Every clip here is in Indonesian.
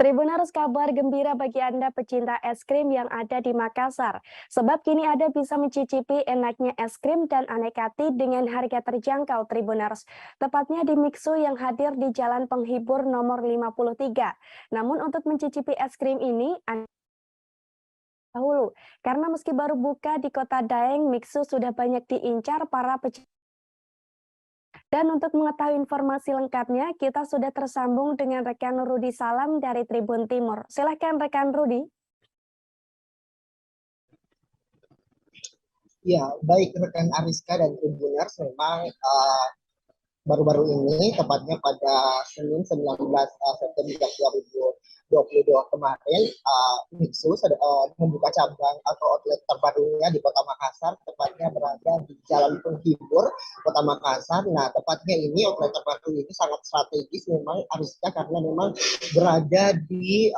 Tribuners, kabar gembira bagi Anda pecinta es krim yang ada di Makassar. Sebab kini Anda bisa mencicipi enaknya es krim dan aneka tea dengan harga terjangkau Tribuners. Tepatnya di Mixu yang hadir di Jalan Penghibur nomor 53. Namun untuk mencicipi es krim ini, Anda dahulu. Karena meski baru buka di kota Daeng, Mixu sudah banyak diincar para pecinta. Dan untuk mengetahui informasi lengkapnya, kita sudah tersambung dengan rekan Rudi Salam dari Tribun Timur. Silakan rekan Rudi. Ya, baik rekan Ariska dan Tribuners, memang baru-baru ini, tepatnya pada Senin 19 September 2022 kemarin, Mixu membuka cabang atau outlet terbarunya di Kota Makassar, tepatnya berada di Jalan Penghibur, Kota Makassar. Nah, tepatnya ini outlet terbaru ini sangat strategis memang Ariska, karena memang berada di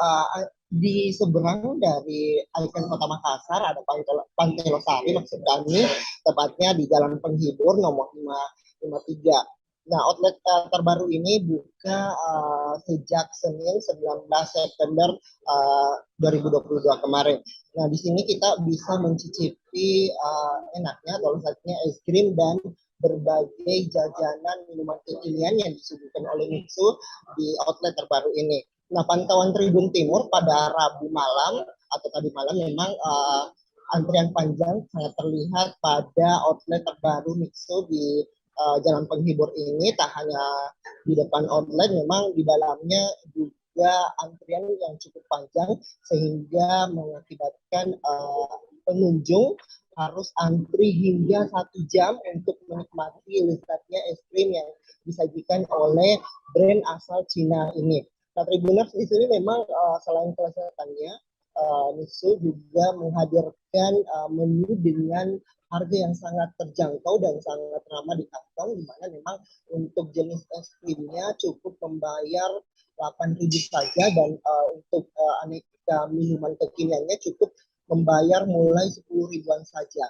seberang dari ikon Kota Makassar, ada Pantai Losari maksud kami, tepatnya di Jalan Penghibur nomor 53. Nah, outlet terbaru ini buka sejak Senin 19 September 2022 kemarin. Nah, di sini kita bisa mencicipi enaknya salah satunya es krim dan berbagai jajanan minuman kekinian yang disuguhkan oleh Mixu di outlet terbaru ini. Nah, pantauan Tribun Timur pada Rabu malam atau tadi malam memang antrian panjang sangat terlihat pada outlet terbaru Mixu di Jalan Penghibur ini. Tak hanya di depan outlet, memang di dalamnya juga antrian yang cukup panjang sehingga mengakibatkan pengunjung harus antri hingga 1 jam untuk menikmati lezatnya es krim yang disajikan oleh brand asal Cina ini. Nah, Tribuners, di sini memang selain kelezatannya, Mixu juga menghadirkan menu dengan harga yang sangat terjangkau dan sangat ramah di kantong, di mana memang untuk jenis es krimnya cukup membayar 8.000 saja, dan untuk aneka minuman kekiniannya cukup membayar mulai 10 ribuan saja.